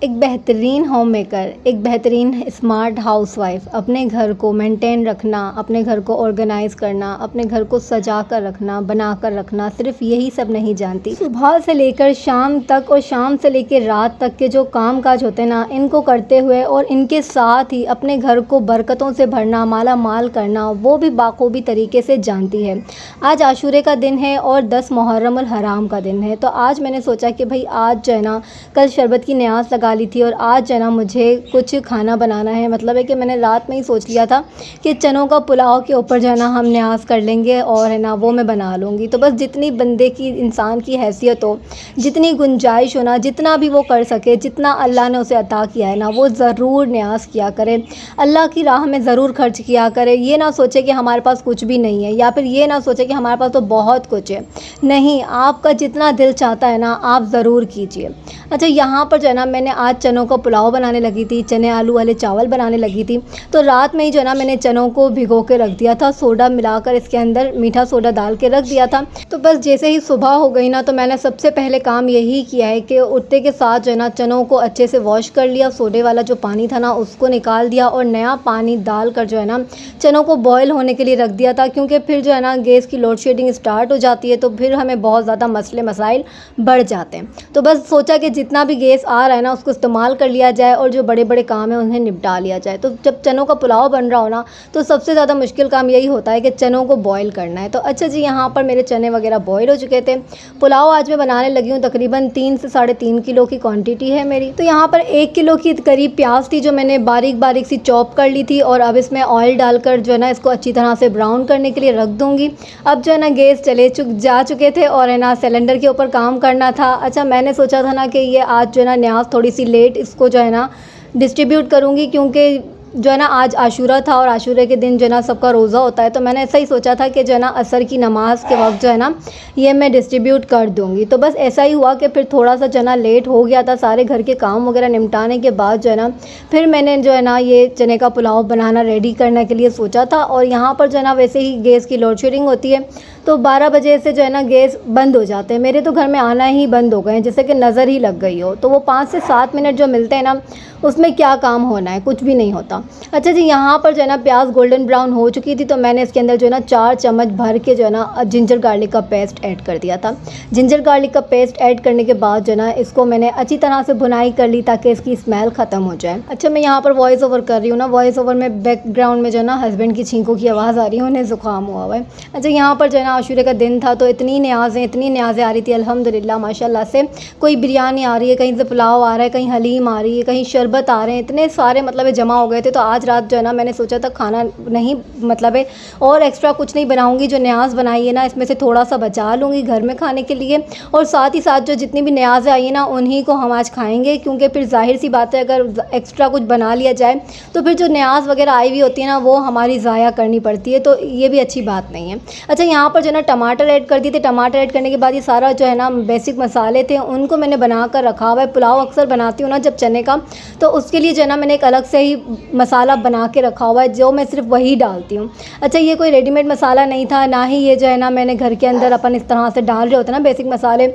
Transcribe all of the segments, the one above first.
एक बेहतरीन home maker, एक बेहतरीन स्मार्ट हाउसवाइफ अपने घर को मेंटेन रखना, अपने घर को ऑर्गेनाइज़ करना, अपने घर को सजा कर रखना, बना कर रखना, सिर्फ यही सब नहीं जानती। सुबह से लेकर शाम तक और शाम से लेकर रात तक के जो काम काज होते हैं ना, इनको करते हुए और इनके साथ ही अपने घर को बरकतों से भरना, माला माल करना, वो भी बाखूबी तरीके से जानती है। आज आशूरे का दिन है और 10 मुहर्रम अल हराम का दिन है। तो आज मैंने सोचा कि भाई आज जो है ना, कल शरबत की न्याज़ लगा ली थी और आज जो है ना मुझे कुछ खाना बनाना है। मतलब है कि मैंने रात में ही सोच लिया था कि चनों का पुलाव के ऊपर जो है ना हम न्याज़ कर लेंगे और है ना वो मैं बना लूँगी। तो बस जितनी बंदे की, इंसान की हैसियत हो, जितनी गुंजाइश हो ना, जितना भी वो कर सके, जितना अल्लाह ने उसे अता किया है ना, वो ज़रूर न्याज़ किया करे, अल्लाह की राह में ज़रूर खर्च किया करे। ये ना सोचे कि हमारे पास कुछ भी नहीं है, या फिर ये ना सोचे कि हमारे पास तो बहुत कुछ है। नहीं, आपका जितना दिल चाहता है ना आप ज़रूर कीजिए। अच्छा, यहाँ पर जो है ना मैंने आज चनों का पुलाव बनाने लगी थी, चने आलू वाले चावल बनाने लगी थी। तो रात में ही जो है ना मैंने चनों को भिगो के रख दिया था, सोडा मिलाकर इसके अंदर मीठा सोडा डाल के रख दिया था। तो बस जैसे ही सुबह हो गई ना, तो मैंने सबसे पहले काम यही किया है कि उठते के साथ जो है ना चनों को अच्छे से वॉश कर लिया, सोडे वाला जो पानी था ना उसको निकाल दिया और नया पानी डाल कर जो है ना चनों को बॉयल होने के लिए रख दिया था। क्योंकि फिर जो है ना गैस की लोड शेडिंग स्टार्ट हो जाती है, तो फिर हमें बहुत ज़्यादा मसले मसाइल बढ़ जाते हैं। तो बस सोचा कि जितना भी गैस आ रहा है ना उसको इस्तेमाल कर लिया जाए और जो बड़े बड़े काम है उन्हें निपटा लिया जाए। तो जब चनों का पुलाव बन रहा हो ना, तो सबसे ज़्यादा मुश्किल काम यही होता है कि चनों को बॉयल करना है। तो अच्छा जी, यहाँ पर मेरे चने वगैरह बॉयल हो चुके थे। पुलाव आज मैं बनाने लगी हूँ, तकरीबन 3 से 3.5 किलो की क्वांटिटी है मेरी। तो यहाँ पर 1 किलो की करीब प्याज थी जो मैंने बारीक बारीक सी चॉप कर ली थी और अब इसमें ऑयल डालकर जो है ना इसको अच्छी तरह से ब्राउन करने के लिए रख दूँगी। अब जो है ना गैस जा चुके थे और है ना सिलेंडर के ऊपर काम करना था। अच्छा, मैंने सोचा था ना कि ये आज जो है ना न्याज़ थोड़ी सी लेट इसको जो है ना डिस्ट्रीब्यूट करूँगी, क्योंकि जो है ना आज आशूरा था और आशूरे के दिन जो है ना सबका रोज़ा होता है। तो मैंने ऐसा ही सोचा था कि जो है ना असर की नमाज़ के वक्त जो है ना ये मैं डिस्ट्रीब्यूट कर दूँगी। तो बस ऐसा ही हुआ कि फिर थोड़ा सा जो है ना लेट हो गया था। सारे घर के काम वगैरह निपटाने के बाद जो है ना फिर मैंने जो है ना ये चने का पुलाव बनाना रेडी करने के लिए सोचा था। और यहाँ पर जो है ना वैसे ही गैस की लोड शेडिंग होती है, तो 12 बजे से जो है ना गैस बंद हो जाते हैं। मेरे तो घर में आना ही बंद हो गए हैं, जैसे कि नज़र ही लग गई हो। तो वो 5 से 7 मिनट जो मिलते हैं ना उसमें क्या काम होना है, कुछ भी नहीं होता। अच्छा जी, यहाँ पर जो है ना प्याज गोल्डन ब्राउन हो चुकी थी, तो मैंने इसके अंदर जो है ना 4 चम्मच भर के जो है ना जिंजर गार्लिक का पेस्ट ऐड कर दिया था। जिंजर गार्लिक का पेस्ट ऐड करने के बाद जो है ना इसको मैंने अच्छी तरह से भुनाई कर ली ताकि इसकी स्मेल ख़त्म हो जाए। अच्छा, मैं यहाँ पर वॉइस ओवर कर रही हूँ ना, वॉइस ओवर में बैकग्राउंड में जो है ना हस्बैंड की छींकों की आवाज़ आ रही है, उन्हें ज़ुकाम हुआ हुआ है। अच्छा, यहाँ पर जो है ना आशूरे का दिन था, तो इतनी न्याज़ें आ रही थी अल्हम्दुलिल्लाह माशाल्लाह से। कोई बिरयानी आ रही है, कहीं से पुलाव आ रहा है, कहीं हलीम आ रही है, कहीं शरबत आ रहे हैं, इतने सारे मतलब जमा हो गए थे। तो आज रात जो है ना मैंने सोचा था खाना नहीं, मतलब है और एक्स्ट्रा कुछ नहीं बनाऊंगी। जो न्याज़ बनाई है ना इसमें से थोड़ा सा बचा लूँगी घर में खाने के लिए, और साथ ही साथ जो जितनी भी न्याज़ें आई है ना उन्हीं को हम आज खाएंगे। क्योंकि फिर जाहिर सी बात है अगर एक्स्ट्रा कुछ बना लिया जाए तो फिर जो न्याज़ वगैरह आई हुई होती है ना वो हमारी ज़ाया करनी पड़ती है, तो ये भी अच्छी बात नहीं है। अच्छा, यहाँ पर जो है ना टमाटर ऐड कर दिए थे। टमाटर ऐड करने के बाद ये सारा जो है ना बेसिक मसाले थे उनको मैंने बना कर रखा हुआ है। पुलाव अक्सर बनाती हूँ ना जब चने का, तो उसके लिए जो है ना मैंने एक अलग से ही मसाला बना के रखा हुआ है जो मैं सिर्फ वही डालती हूँ। अच्छा, ये कोई रेडीमेड मसाला नहीं था, ना ही ये जो है ना मैंने घर के अंदर अपन इस तरह से डाल रहे होते ना बेसिक मसाले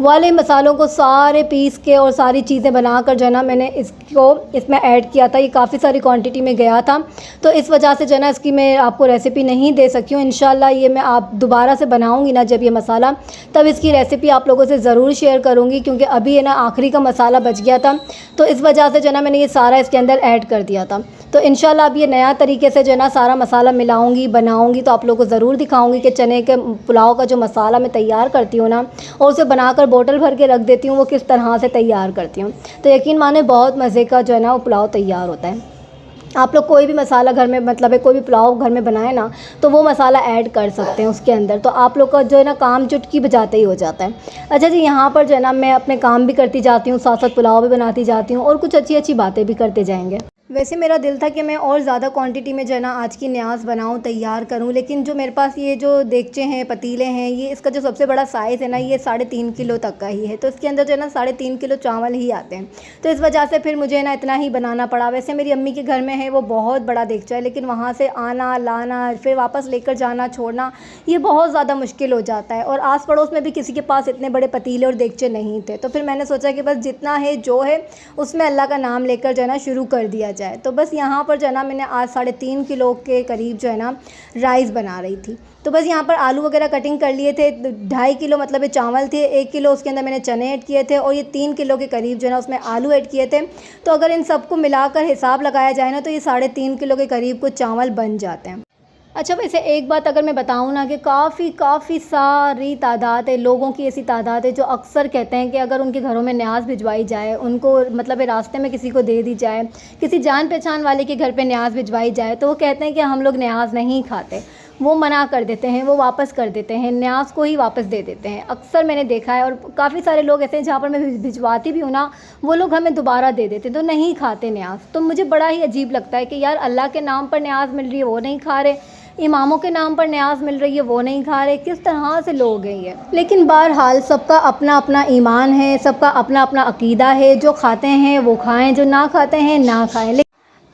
वाले मसालों को सारे पीस के और सारी चीज़ें बनाकर जो है ना मैंने इसको इसमें ऐड किया था। ये काफ़ी सारी क्वांटिटी में गया था, तो इस वजह से जो है ना इसकी मैं आपको रेसिपी नहीं दे सकी हूँ। इंशाल्लाह ये मैं आप दोबारा से बनाऊँगी ना जब ये मसाला, तब इसकी रेसिपी आप लोगों से ज़रूर शेयर करूँगी। क्योंकि अभी है ना आखिरी का मसाला बच गया था, तो इस वजह से जो है ना मैंने ये सारा इसके अंदर ऐड कर दिया था। तो इंशाल्लाह अब ये नया तरीके से जो है ना सारा मसाला मिलाऊंगी, बनाऊंगी, तो आप लोगों को ज़रूर दिखाऊंगी कि चने के पुलाव का जो मसाला मैं तैयार करती हूँ ना और उसे बनाकर बोतल भर के रख देती हूँ, वो किस तरह से तैयार करती हूँ। तो यकीन माने बहुत मज़े का जो है ना वो पुलाव तैयार होता है। आप लोग कोई भी मसाला घर में, मतलब है कोई भी पुलाव घर में बनाए ना, तो वो मसाला ऐड कर सकते हैं उसके अंदर, तो आप लोग का जो है ना काम चुटकी बजाते ही हो जाता है। अच्छा जी, यहाँ पर जो है ना मैं अपने काम भी करती जाती हूँ, साथ साथ पुलाव भी बनाती जाती हूँ और कुछ अच्छी अच्छी बातें भी करते जाएंगे। वैसे मेरा दिल था कि मैं और ज़्यादा क्वांटिटी में जो है ना आज की न्याज़ बनाऊँ, तैयार करूँ, लेकिन जो मेरे पास ये जो देगचे हैं, पतीले हैं, ये इसका जो सबसे बड़ा साइज़ है ना, ये 3.5 किलो तक का ही है। तो इसके अंदर जो है ना 3.5 किलो चावल ही आते हैं। तो इस वजह से फिर मुझे ना इतना ही बनाना पड़ा। वैसे मेरी अम्मी के घर में है वो बहुत बड़ा देगचा है, लेकिन वहाँ से आना, लाना, फिर वापस लेकर जाना, छोड़ना, ये बहुत ज़्यादा मुश्किल हो जाता है। और आस पड़ोस में भी किसी के पास इतने बड़े पतीले और देगचे नहीं थे। तो फिर मैंने सोचा कि बस जितना है, जो है, उसमें अल्लाह का नाम लेकर जो है ना शुरू कर दिया जाए। तो बस यहाँ पर जो है ना मैंने आज 3.5 किलो के करीब जो है ना राइस बना रही थी। तो बस यहाँ पर आलू वगैरह कटिंग कर लिए थे। 2.5 किलो मतलब ये चावल थे, 1 किलो उसके अंदर मैंने चने ऐड किए थे और ये 3 किलो के करीब जो है ना उसमें आलू ऐड किए थे। तो अगर इन सबको मिलाकर हिसाब लगाया जाए ना तो ये 3.5 किलो के करीब कुछ चावल बन जाते हैं। अच्छा, वैसे एक बात अगर मैं बताऊँ ना कि काफ़ी सारी तादाद है, लोगों की ऐसी तादाद है जो अक्सर कहते हैं कि अगर उनके घरों में न्याज़ भिजवाई जाए, उनको मतलब रास्ते में किसी को दे दी जाए, किसी जान पहचान वाले के घर पे न्याज़ भिजवाई जाए, तो वो कहते हैं कि हम लोग न्याज़ नहीं खाते। वो मना कर देते हैं, वो वापस कर देते हैं, न्याज़ को ही वापस दे देते हैं। अक्सर मैंने देखा है और काफ़ी सारे लोग ऐसे हैं जहाँ पर मैं भिजवाती भी हूँ ना, वो लोग हमें दोबारा दे देते हैं, तो नहीं खाते न्याज़। तो मुझे बड़ा ही अजीब लगता है कि यार अल्लाह के नाम पर न्याज़ मिल रही है, वो नहीं खा रहे, इमामों के नाम पर न्याज़ मिल रही है, वो नहीं खा रहे, किस तरह से लोग हैं ये। लेकिन बहरहाल सबका अपना अपना ईमान है, सबका अपना अपना अकीदा है, जो खाते हैं वो खाएं, जो ना खाते हैं ना खाएं।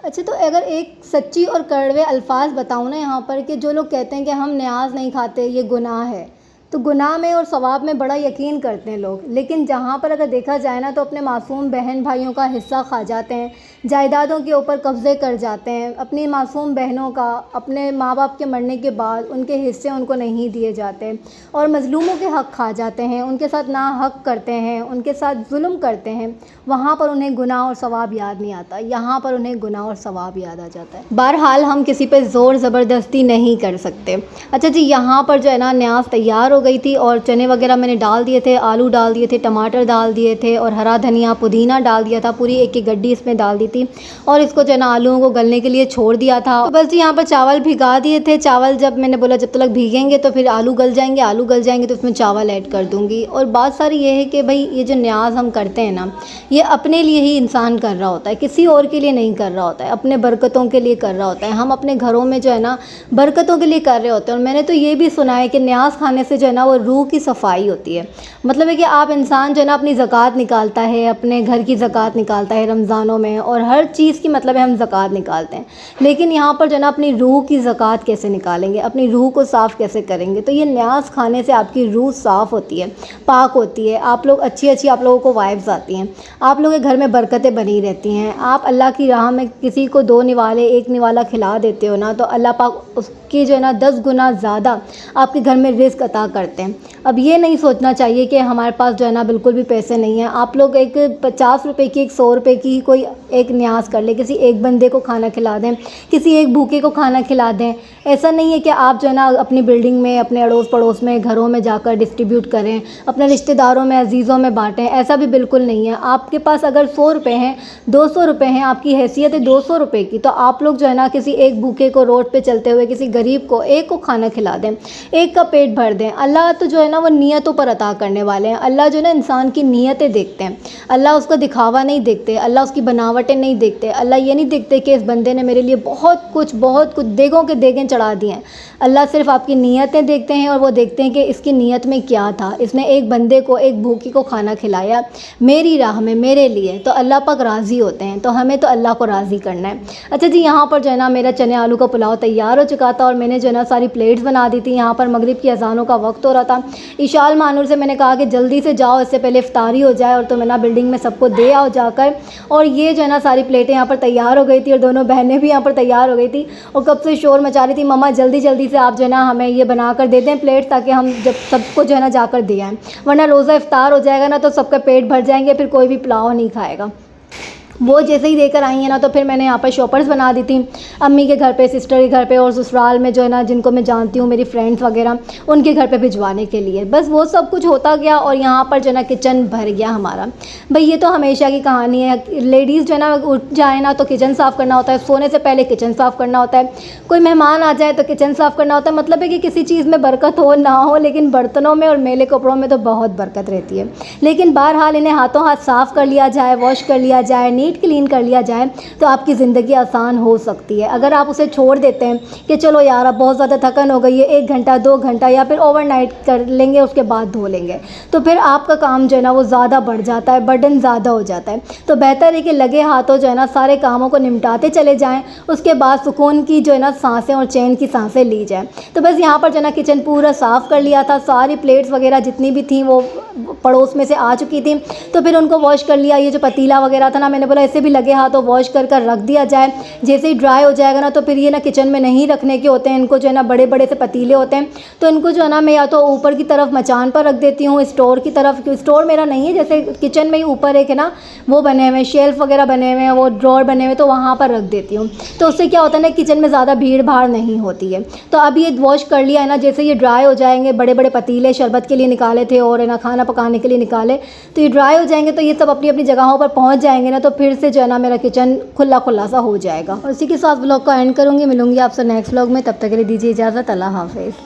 अच्छा, तो अगर एक सच्ची और कड़वे अल्फाज बताऊँ ना यहाँ पर कि जो लोग कहते हैं कि हम न्याज़ नहीं खाते, ये गुनाह है, तो गुनाह में और सवाब में बड़ा यकीन करते हैं लोग। लेकिन जहाँ पर अगर देखा जाए ना तो अपने मासूम बहन भाइयों का हिस्सा खा जाते हैं, जायदादों के ऊपर कब्ज़े कर जाते हैं, अपनी मासूम बहनों का अपने माँ बाप के मरने के बाद उनके हिस्से उनको नहीं दिए जाते और मज़लूमों के हक़ खा जाते हैं, उनके साथ ना हक़ करते हैं, उनके साथ जुल्म करते हैं। वहाँ पर उन्हें गुनाह और सवाब याद नहीं आता, यहाँ पर उन्हें गुनाह और सवाब याद आ जाता है। बहरहाल हम किसी पे ज़ोर ज़बरदस्ती नहीं कर सकते। अच्छा जी, यहाँ पर जो है ना न्याज़ तैयार हो गई थी और चने वगैरह मैंने डाल दिए थे, आलू डाल दिए थे, टमाटर डाल दिए थे और हरा धनिया, पुदीना डाल दिया था, पूरी एक गड्डी इसमें डाल दी थी और इसको जो है ना आलूओं को गलने के लिए छोड़ दिया था। तो बस जी यहाँ पर चावल भिगा दिए थे। चावल जब मैंने बोला जब तक भीगेंगे तो फिर आलू गल जाएंगे, आलू गल जाएंगे तो उसमें चावल ऐड कर दूँगी। और बात सारी ये है कि भाई ये जो न्याज़ हम करते हैं ना, ये अपने लिए ही इंसान कर रहा होता है, किसी और के लिए नहीं कर रहा होता है, अपने बरकतों के लिए कर रहा होता है। हम अपने घरों में जो है ना बरकतों के लिए कर रहे होते हैं। और मैंने तो ये भी सुना है कि न्याज़ खाने से जो है ना वो रूह की सफाई होती है। मतलब है कि आप इंसान जो है ना अपनी ज़कात निकालता है, अपने घर की ज़कात निकालता है रमज़ानों में, और हर चीज़ की मतलब है हम ज़कात निकालते हैं। लेकिन यहाँ पर जो है ना अपनी रूह की ज़कात कैसे निकालेंगे, अपनी रूह को साफ़ कैसे करेंगे? तो ये न्याज़ खाने से आपकी रूह साफ़ होती है, पाक होती है, आप लोग अच्छी आप लोगों को वाइब्स आती हैं, आप लोगों के घर में बरकतें बनी रहती हैं। आप अल्लाह की राह में किसी को 2 निवाले 1 निवाला खिला देते हो ना, तो अल्लाह पाक उसकी जो है ना 10 गुना ज़्यादा आपके घर में रिज़्क़ अता करते हैं। अब ये नहीं सोचना चाहिए कि हमारे पास जो है ना बिल्कुल भी पैसे नहीं हैं। आप लोग एक 50 रुपए की, एक 100 रुपए की कोई एक न्याज़ कर ले, किसी एक बंदे को खाना खिला दें, किसी एक भूखे को खाना खिला दें। ऐसा नहीं है कि आप जो है ना अपनी बिल्डिंग में, अपने अड़ोस पड़ोस में, घरों में जाकर डिस्ट्रीब्यूट करें, अपने रिश्तेदारों में, अजीज़ों में बाँटें, ऐसा भी बिल्कुल नहीं है। आपके पास अगर 100 रुपये हैं, 200 रुपये हैं, आपकी हैसियत है 200 रुपये की, तो आप लोग जो है ना किसी एक भूखे को, रोड पे चलते हुए किसी गरीब को, एक को खाना खिला दें, एक का पेट भर दें। अल्लाह तो जो है ना वो नियतों पर अता करने वाले हैं। अल्लाह जो है ना इंसान की नियतें देखते हैं, अल्लाह उसका दिखावा नहीं देखते, अल्लाह उसकी बनावटें नहीं देखते। अल्लाह ये नहीं देखते कि इस बंदे ने मेरे लिए बहुत कुछ देगों के देगें चढ़ा दिए हैं। अल्लाह सिर्फ आपकी नियतें देखते हैं और वो देखते हैं कि इसकी नियत में क्या था। इसने एक बंदे को, एक भूखी को खाना खिलाया मेरी राह में, मेरे लिए, तो अल्लाह पाक राज़ी होते हैं। तो हमें तो अल्लाह को राज़ी करना है। अच्छा जी, यहाँ पर जो है ना मेरा चने आलू का पुलाव तैयार हो चुका था और मैंने जो है ना सारी प्लेट्स बना दी थी। यहाँ पर मगरिब की अज़ानों का वक्त हो रहा था। इशाल मानूर से मैंने कहा कि जल्दी से जाओ, इससे पहले इफ्तारी हो जाए, और तो मैं ना बिल्डिंग में सबको दे आओ जाकर। और ये जो है ना सारी प्लेटें यहाँ पर तैयार हो गई थी और दोनों बहनें भी यहाँ पर तैयार हो गई थी और कब से शोर मचा रही थी, मम्मा जल्दी से आप जो है ना हमें ये बना कर दे दें प्लेट, ताकि हम जब सबको जो है ना जाकर दे आएँ, वरना रोज़ा इफ्तार हो जाएगा ना तो सबका पेट भर जाएंगे, फिर कोई भी पुलाव नहीं खाएगा। वो जैसे ही देकर आई है ना तो फिर मैंने यहाँ पर शॉपर्स बना दी थी, अम्मी के घर पे, सिस्टर के घर पे, और ससुराल में जो है ना जिनको मैं जानती हूँ, मेरी फ्रेंड्स वगैरह, उनके घर पे भिजवाने के लिए। बस वो सब कुछ होता गया और यहाँ पर जो है ना किचन भर गया हमारा। भाई ये तो हमेशा की कहानी है, लेडीज़ जो है ना उठ जाए ना तो किचन साफ़ करना होता है, सोने से पहले किचन साफ़ करना होता है, कोई मेहमान आ जाए तो किचन साफ़ करना होता है। मतलब है कि किसी चीज़ में बरकत हो ना हो, लेकिन बर्तनों में और मेले कपड़ों में तो बहुत बरकत रहती है। लेकिन बहरहाल इन्हें हाथों हाथ साफ़ कर लिया जाए, वॉश कर लिया जाए, नीट क्लीन कर लिया जाए तो आपकी ज़िंदगी आसान हो सकती है। अगर आप उसे छोड़ देते हैं कि चलो यार अब बहुत ज़्यादा थकन हो गई है, 1 घंटा 2 घंटा या फिर ओवरनाइट कर लेंगे, उसके बाद धो लेंगे, तो फिर आपका काम जो है ना वो ज़्यादा बढ़ जाता है, बर्डन ज़्यादा हो जाता है। तो बेहतर है कि लगे हाथों जो है ना सारे कामों को निपटाते चले जाएँ, उसके बाद सुकून की जो है ना सांसें और चैन की सांसें ली जाए। तो बस यहाँ पर जो है ना किचन पूरा साफ़ कर लिया था, सारी प्लेट्स वगैरह जितनी भी थी वो पड़ोस में से आ चुकी थी, तो फिर उनको वॉश कर लिया। ये जो पतीला वगैरह था ना, मैंने बोला इसे भी लगे हाथों वॉश कर रख दिया जाए। जैसे ही ड्राई हो जाएगा ना तो फिर ये ना किचन में नहीं रखने के होते हैं, इनको जो है ना बड़े बड़े से पतीले होते हैं, तो इनको जो है ना मैं या तो ऊपर की तरफ मचान पर रख देती हूँ, स्टोर की तरफ। क्योंकि स्टोर मेरा नहीं है, जैसे किचन में ही ऊपर एक है ना वो बने हुए शेल्फ वगैरह बने हुए हैं, वो ड्रॉर बने हुए, तो वहाँ पर रख देती हूँ। तो उससे क्या होता है ना किचन में ज़्यादा भीड़ भाड़ नहीं होती है। तो अब ये वॉश कर लिया है ना, जैसे ये ड्राई हो जाएंगे, बड़े बड़े पतीले शरबत के लिए निकाले थे और है ना खाना पकाने के लिए निकाले, तो ये ड्राई हो जाएंगे तो ये सब अपनी अपनी जगहों पर पहुँच जाएंगे ना, तो फिर से जो है ना मेरा किचन खुला खुला सा हो जाएगा। और इसी के साथ व्लॉग को एंड करूँगी। मिलूंगी आपसे नेक्स्ट व्लॉग में, तब तक के लिए दीजिए इजाज़त। अल्लाह हाफ़िज़।